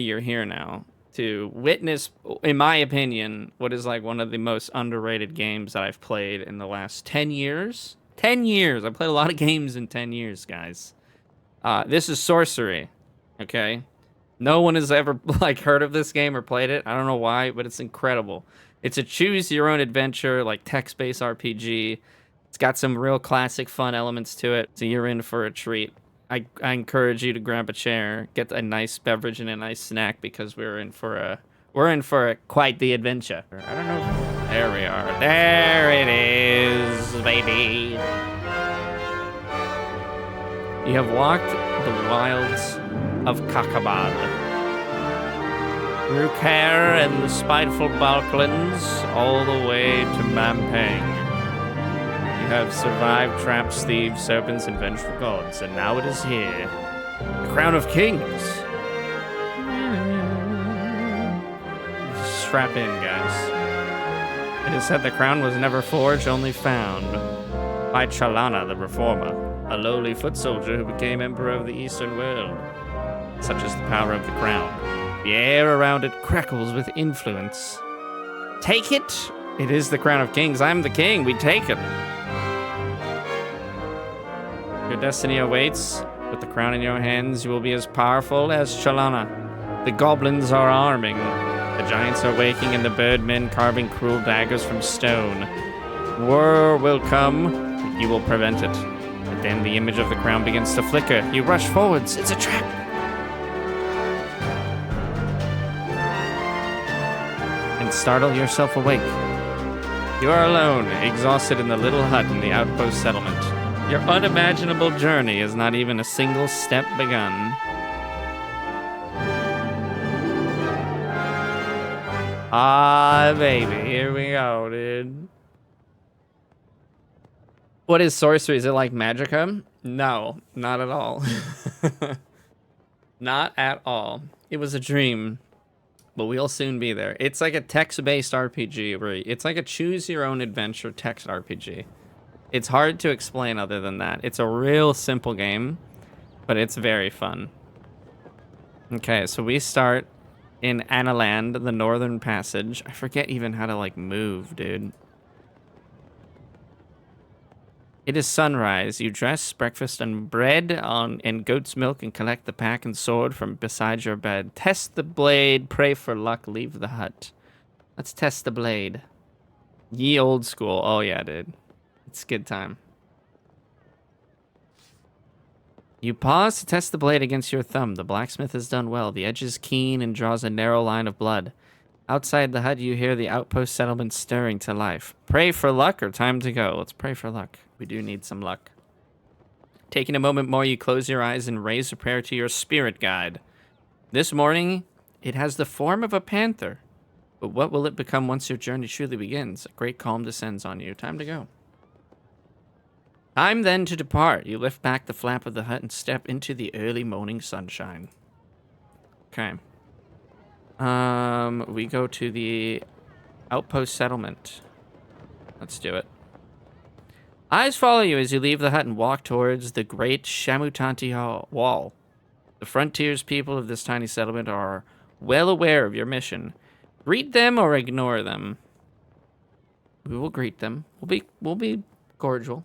You're here now to witness, in my opinion, what is like one of the most underrated games that I've played in the last 10 years. 10 years. I played a lot of games in 10 years, guys. This is Sorcery. Okay? No one has ever like heard of this game or played it. I don't know why, but it's incredible. It's a choose your own adventure, like text-based RPG. It's got some real classic fun elements to it. So you're in for a treat. I encourage you to grab a chair, get a nice beverage and a nice snack because we're in for quite the adventure. I don't know. There we are. There it is, baby. You have walked the wilds of Kakabad, through Care and the spiteful Balklands, all the way to Mampang. You have survived traps, thieves, serpents, and vengeful gods, and now it is here. The Crown of Kings. Strap in, guys. It is said the crown was never forged, only found by Chalana the Reformer, a lowly foot soldier who became emperor of the Eastern world. Such is the power of the crown. The air around it crackles with influence. Take it! It is the Crown of Kings. I'm the king. We take it. Your destiny awaits. With the crown in your hands, you will be as powerful as Chalana. The goblins are arming. The giants are waking, and the birdmen carving cruel daggers from stone. War will come, but you will prevent it. But then the image of the crown begins to flicker. You rush forwards. It's a trap. And startle yourself awake. You are alone, exhausted in the little hut in the outpost settlement. Your unimaginable journey is not even a single step begun. Ah, baby, here we go, dude. What is sorcery? Is it like Magicka? No, not at all. Not at all. It was a dream, but we'll soon be there. It's like a text-based RPG, where it's like a choose-your-own-adventure text RPG. It's hard to explain other than that. It's a real simple game, but it's very fun. Okay, so we start in Analand, the Northern Passage. I forget even how to, like, move, dude. It is sunrise. You dress, breakfast, and bread in goat's milk and collect the pack and sword from beside your bed. Test the blade, pray for luck, leave the hut. Let's test the blade. Ye old school. Oh, yeah, dude. It's a good time. You pause to test the blade against your thumb. The blacksmith has done well. The edge is keen and draws a narrow line of blood. Outside the hut, you hear the outpost settlement stirring to life. Pray for luck or time to go? Let's pray for luck. We do need some luck. Taking a moment more, you close your eyes and raise a prayer to your spirit guide. This morning, it has the form of a panther. But what will it become once your journey truly begins? A great calm descends on you. Time to go. Time then to depart. You lift back the flap of the hut and step into the early morning sunshine. Okay. We go to the outpost settlement. Let's do it. Eyes follow you as you leave the hut and walk towards the great Shamutanti Wall. The frontiers people of this tiny settlement are well aware of your mission. Greet them or ignore them. We will greet them. We'll be cordial.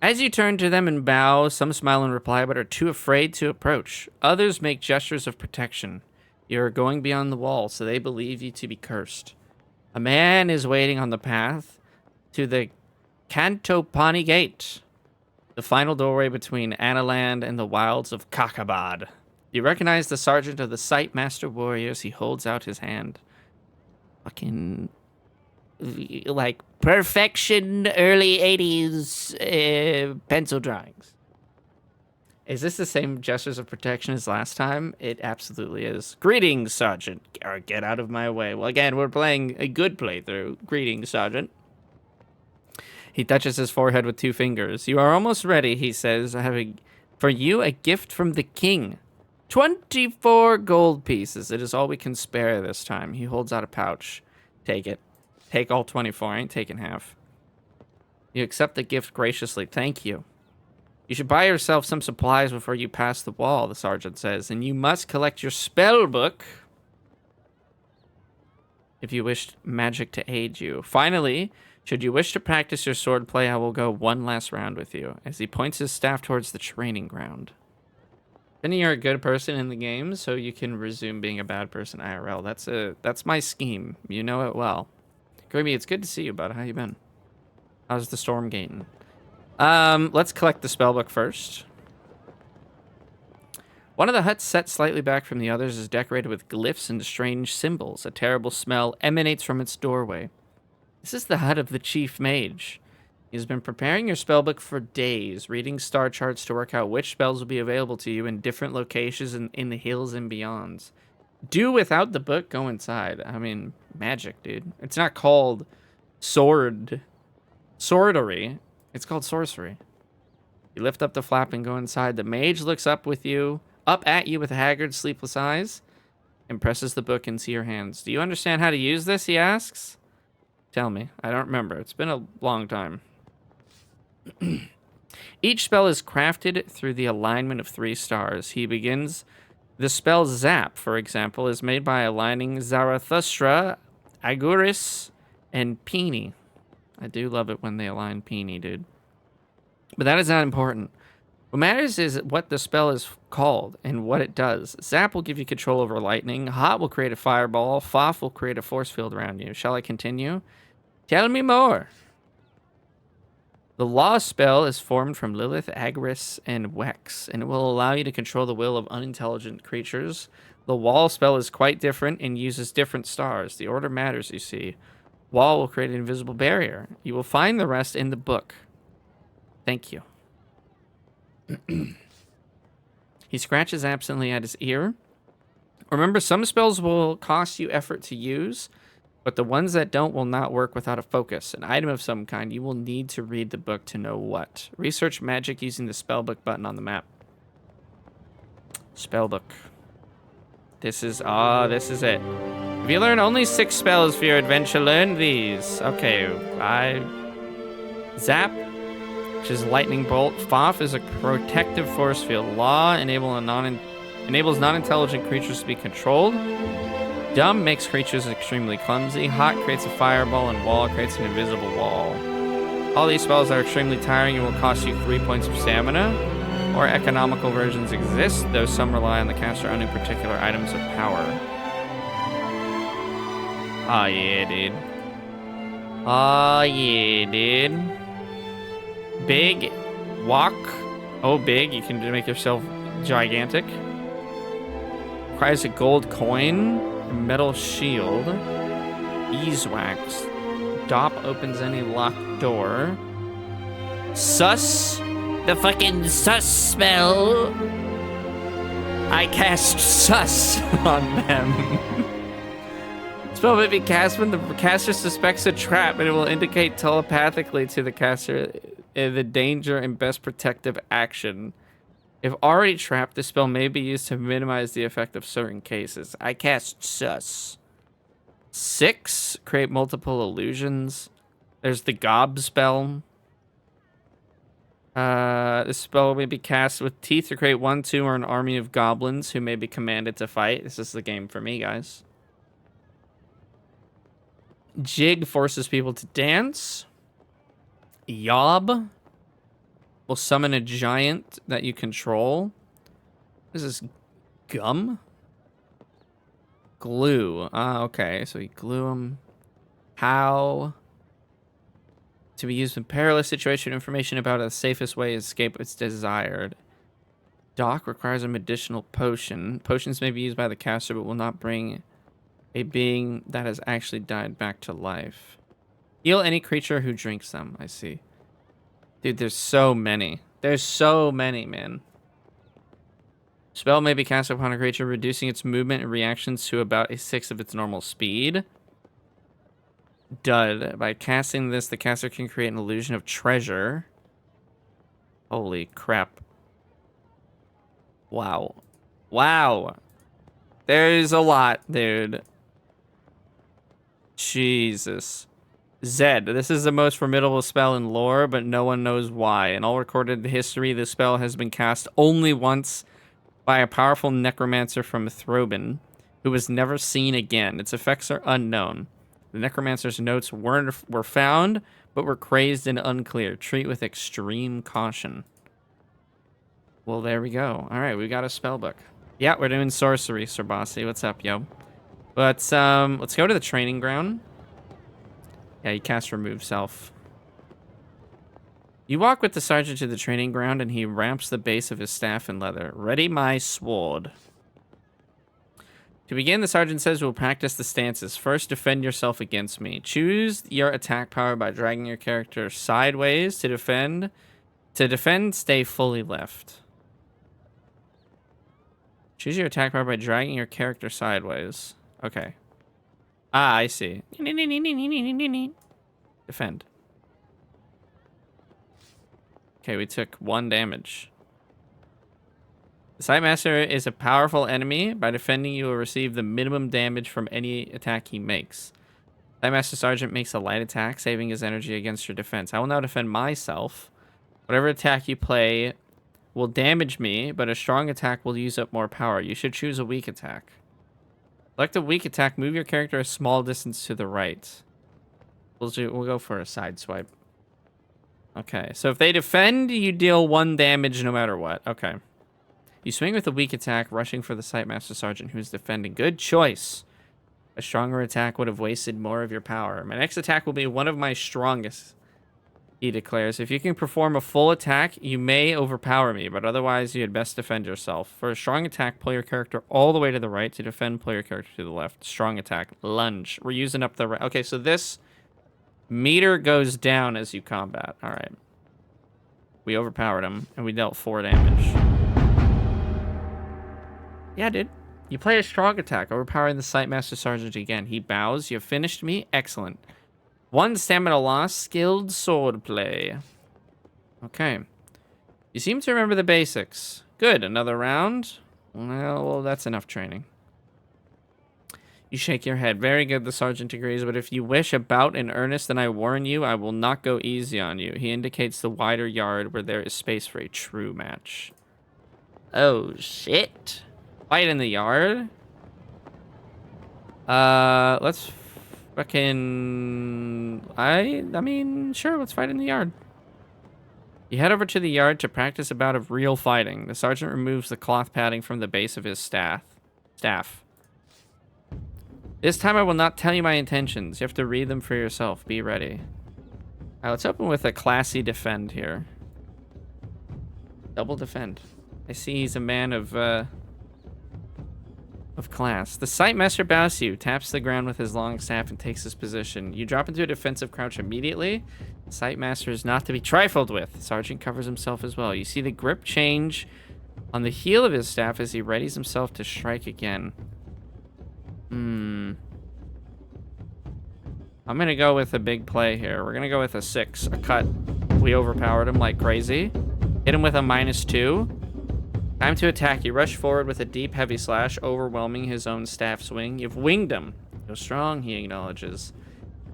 As you turn to them and bow, some smile in reply but are too afraid to approach. Others make gestures of protection. You are going beyond the wall, so they believe you to be cursed. A man is waiting on the path to the Cantopani Gate, the final doorway between Analand and the wilds of Kakabad. You recognize the sergeant of the Sight Master Warriors. He holds out his hand. Fucking... like perfection early 80s pencil drawings. Is this the same gestures of protection as last time? It absolutely is. Greetings, Sergeant. Or get out of my way. Well, again, we're playing a good playthrough. Greetings, Sergeant. He touches his forehead with 2 fingers. You are almost ready, he says. I have for you a gift from the king. 24 gold pieces. It is all we can spare this time. He holds out a pouch. Take it. Take all 24. I ain't taking half. You accept the gift graciously. Thank you. You should buy yourself some supplies before you pass the wall, the sergeant says, and you must collect your spell book if you wish magic to aid you. Finally, should you wish to practice your swordplay, I will go one last round with you, as he points his staff towards the training ground. Then you're a good person in the game, so you can resume being a bad person IRL. That's my scheme. You know it well. Grimmy, it's good to see you, bud. How you been? How's the storm gating? Let's collect the spellbook first. One of the huts set slightly back from the others is decorated with glyphs and strange symbols. A terrible smell emanates from its doorway. This is the hut of the chief mage. He has been preparing your spellbook for days, reading star charts to work out which spells will be available to you in different locations in the hills and beyonds. Do without the book, go inside. I mean, magic, dude. It's not called sorcery. It's called sorcery. You lift up the flap and go inside. The mage looks up at you with haggard, sleepless eyes, and presses the book into your hands. Do you understand how to use this? He asks. Tell me. I don't remember. It's been a long time. Each spell is crafted through the alignment of 3 stars. He begins. The spell Zap, for example, is made by aligning Zarathustra, Aguris, and Peony. I do love it when they align Peony, dude. But that is not important. What matters is what the spell is called and what it does. Zap will give you control over lightning. Hot will create a fireball. Foff will create a force field around you. Shall I continue? Tell me more. The Law spell is formed from Lilith, Agris, and Wex, and it will allow you to control the will of unintelligent creatures. The Wall spell is quite different and uses different stars. The order matters, you see. Wall will create an invisible barrier. You will find the rest in the book. Thank you. He scratches absently at his ear. Remember, some spells will cost you effort to use, but the ones that don't will not work without a focus. An item of some kind. You will need to read the book to know what. Research magic using the spellbook button on the map. Spellbook. This is it. If you learn only 6 spells for your adventure, learn these. Okay, Zap, which is lightning bolt. Foff is a protective force field. Law enables non-intelligent creatures to be controlled. Dumb makes creatures extremely clumsy. Hot creates a fireball, and Wall creates an invisible wall. All these spells are extremely tiring and will cost you 3 points of stamina. Or economical versions exist, though some rely on the caster owning particular items of power. Oh yeah, dude. Oh yeah, dude. Big walk. Oh, big. You can make yourself gigantic. Requires a gold coin. A metal shield. Beeswax. Dop opens any locked door. Sus. The fucking sus spell. I cast sus on them. Spell may be cast when the caster suspects a trap, and it will indicate telepathically to the caster the danger and best protective action. If already trapped, the spell may be used to minimize the effect of certain cases. I cast sus. 6, create multiple illusions. There's the gob spell. This spell may be cast with teeth to create 1, 2, or an army of goblins who may be commanded to fight. This is the game for me, guys. Jig forces people to dance. Yob will summon a giant that you control. What is this? Gum? Glue. Okay, so you glue them. How? To be used in perilous situation. Information about the safest way to escape is desired. Dock requires a medicinal potion. Potions may be used by the caster, but will not bring a being that has actually died back to life. Heal any creature who drinks them. I see. Dude, there's so many. There's so many, man. Spell may be cast upon a creature, reducing its movement and reactions to about 1/6 of its normal speed. Dud. By casting this, the caster can create an illusion of treasure. Holy crap. Wow. Wow. There's a lot, dude. Jesus. Zed. This is the most formidable spell in lore, but no one knows why. In all recorded history, the spell has been cast only once by a powerful necromancer from Throbin, who was never seen again. Its effects are unknown. The necromancer's notes were found, but were crazed and unclear. Treat with extreme caution. Well, there we go. All right, we got a spell book. Yeah, we're doing sorcery, Sir Bossy. What's up, yo? But let's go to the training ground. Yeah, you cast remove self. You walk with the sergeant to the training ground, and he ramps the base of his staff in leather. Ready my sword. To begin, the sergeant says we'll practice the stances. First, defend yourself against me. Choose your attack power by dragging your character sideways to defend. To defend, stay fully left. Choose your attack power by dragging your character sideways. Okay. Ah, I see. Defend. Okay, we took 1 damage. The Sight Master is a powerful enemy. By defending, you will receive the minimum damage from any attack he makes. Sight Master Sergeant makes a light attack, saving his energy against your defense. I will now defend myself. Whatever attack you play will damage me, but a strong attack will use up more power. You should choose a weak attack. Select a weak attack. Move your character a small distance to the right. We'll go for a side swipe. Okay, so if they defend, you deal 1 damage no matter what. Okay. You swing with a weak attack, rushing for the Sight Master Sergeant who's defending. Good choice. A stronger attack would have wasted more of your power. My next attack will be one of my strongest, he declares. If you can perform a full attack, you may overpower me, but otherwise you had best defend yourself. For a strong attack, pull your character all the way to the right. To defend, pull your character to the left. Strong attack. Lunge. We're using up the right. Okay, so this meter goes down as you combat. All right. We overpowered him, and we dealt 4 damage. Yeah, dude. You play a strong attack, overpowering the Sight Master Sergeant again. He bows. You have finished me. Excellent. 1 stamina loss. Skilled sword play. Okay. You seem to remember the basics. Good. Another round. Well, that's enough training. You shake your head. Very good, the sergeant agrees, but if you wish a bout in earnest, then I warn you, I will not go easy on you. He indicates the wider yard where there is space for a true match. Oh, shit. Fight in the yard? Let's fucking... I mean, sure, let's fight in the yard. You head over to the yard to practice a bout of real fighting. The sergeant removes the cloth padding from the base of his staff. This time I will not tell you my intentions. You have to read them for yourself. Be ready. Alright, let's open with a classy defend here. Double defend. I see he's a man of class. The Sight Master bows to you, taps the ground with his long staff, and takes his position. You drop into a defensive crouch immediately. The Sight Master is not to be trifled with. The sergeant covers himself as well. You see the grip change on the heel of his staff as he readies himself to strike again. I'm gonna go with a big play here. We're gonna go with a 6, a cut. We overpowered him like crazy. Hit him with a -2. Time to attack. You rush forward with a deep, heavy slash, overwhelming his own staff swing. You've winged him. Go strong, he acknowledges.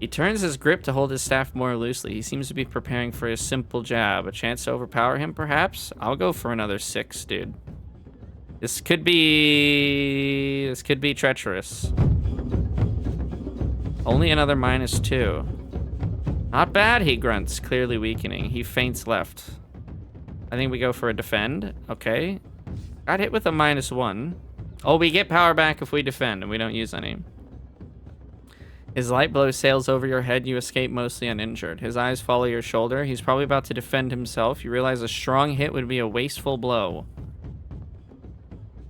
He turns his grip to hold his staff more loosely. He seems to be preparing for a simple jab. A chance to overpower him, perhaps? I'll go for another 6, dude. This could be treacherous. Only another -2. Not bad, he grunts, clearly weakening. He feints left. I think we go for a defend. Okay. Got hit with a -1. Oh, we get power back if we defend, and we don't use any. His light blow sails over your head. You escape mostly uninjured. His eyes follow your shoulder. He's probably about to defend himself. You realize a strong hit would be a wasteful blow.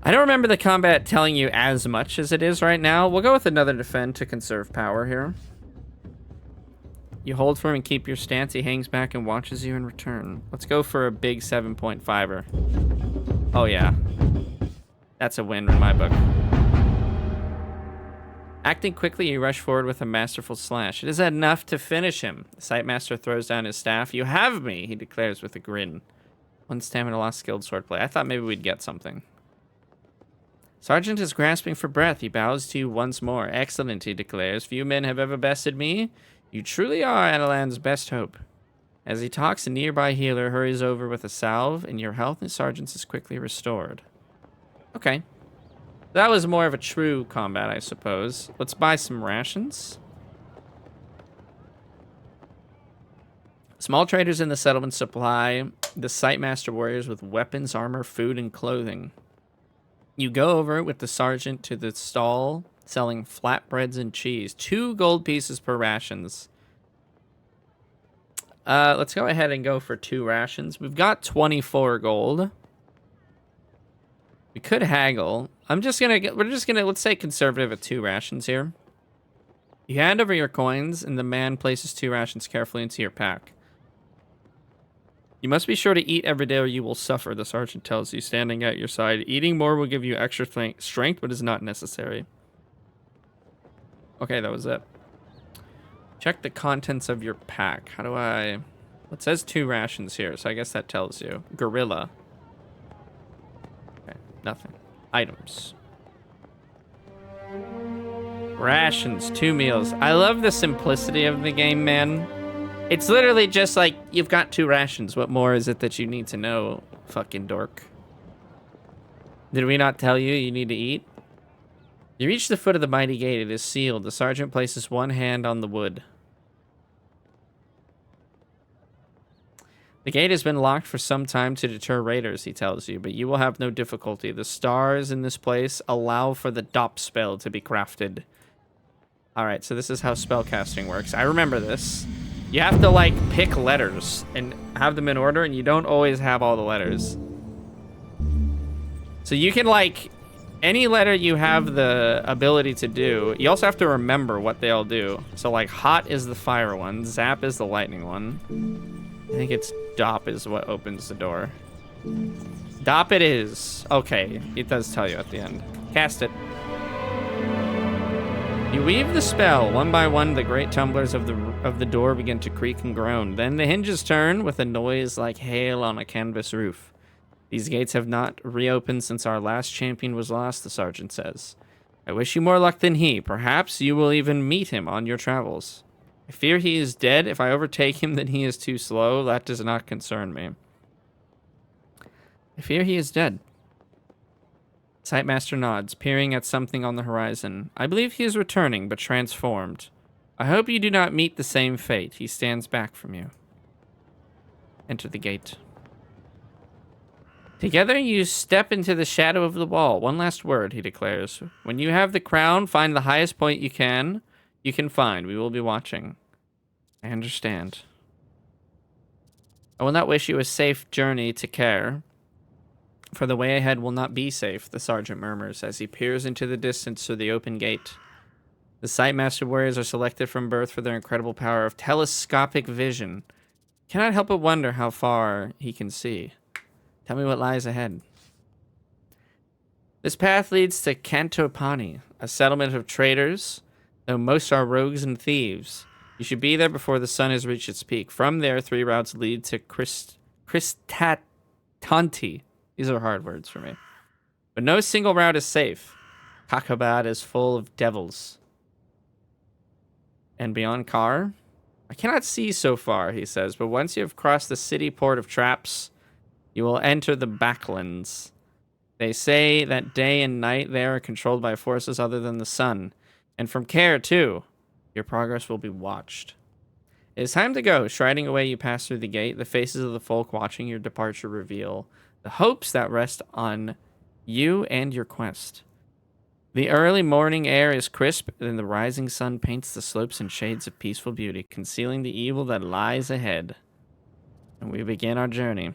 I don't remember the combat telling you as much as it is right now. We'll go with another defend to conserve power here. You hold for him and keep your stance. He hangs back and watches you in return. Let's go for a big 7.5er. Oh, yeah. That's a win in my book. Acting quickly, you rush forward with a masterful slash. It is enough to finish him. The Sightmaster throws down his staff. You have me, he declares with a grin. 1 stamina lost, skilled swordplay. I thought maybe we'd get something. Sergeant is grasping for breath. He bows to you once more. Excellent, he declares. Few men have ever bested me. You truly are Adelan's best hope. As he talks, a nearby healer hurries over with a salve, and your health and sergeants is quickly restored. Okay. That was more of a true combat, I suppose. Let's buy some rations. Small traders in the settlement supply the site master warriors with weapons, armor, food, and clothing. You go over with the sergeant to the stall selling flatbreads and cheese. 2 gold pieces per rations. Let's go ahead and go for 2 rations. We've got 24 gold. We could haggle. We're just gonna, let's say conservative at 2 rations here. You hand over your coins, and the man places 2 rations carefully into your pack. You must be sure to eat every day or you will suffer, the sergeant tells you, standing at your side. Eating more will give you extra strength, but is not necessary. Okay, that was it. Check the contents of your pack. How do I... It says 2 rations here, so I guess that tells you. Gorilla. Okay, nothing. Items. Rations, 2 meals. I love the simplicity of the game, man. It's literally just like, you've got 2 rations. What more is it that you need to know, fucking dork? Did we not tell you you need to eat? You reach the foot of the mighty gate. It is sealed. The sergeant places 1 hand on the wood. The gate has been locked for some time to deter raiders, he tells you, but you will have no difficulty. The stars in this place allow for the DOP spell to be crafted. Alright, so this is how spellcasting works. I remember this. You have to, like, pick letters and have them in order, and you don't always have all the letters. So you can, like, any letter you have the ability to do, you also have to remember what they all do. So, like, hot is the fire one, zap is the lightning one. I think it's DOP is what opens the door. DOP it is. Okay, it does tell you at the end. Cast it. You weave the spell. One by one, the great tumblers of the door begin to creak and groan. Then the hinges turn with a noise like hail on a canvas roof. These gates have not reopened since our last champion was lost, the sergeant says. I wish you more luck than he. Perhaps you will even meet him on your travels. I fear he is dead. If I overtake him, then he is too slow. That does not concern me. I fear he is dead. Sightmaster nods, peering at something on the horizon. I believe he is returning, but transformed. I hope you do not meet the same fate. He stands back from you. Enter the gate. Together you step into the shadow of the wall. One last word, he declares. When you have the crown, find the highest point you can find. We will be watching. I understand. I will not wish you a safe journey to Care, for the way ahead will not be safe, the sergeant murmurs as he peers into the distance through the open gate. The Sightmaster warriors are selected from birth for their incredible power of telescopic vision. Cannot help but wonder how far he can see. Tell me what lies ahead. This path leads to Cantopani, a settlement of traders, though most are rogues and thieves. You should be there before the sun has reached its peak. From there, 3 routes lead to Kristatanti. These are hard words for me. But no single route is safe. Kakabad is full of devils. And beyond Kar? I cannot see so far, he says, but once you have crossed the city port of traps, you will enter the backlands. They say that day and night there are controlled by forces other than the sun. And from Care, too. Your progress will be watched. It is time to go. Striding away, you pass through the gate. The faces of the folk watching your departure reveal the hopes that rest on you and your quest. The early morning air is crisp, and the rising sun paints the slopes in shades of peaceful beauty, concealing the evil that lies ahead. And we begin our journey.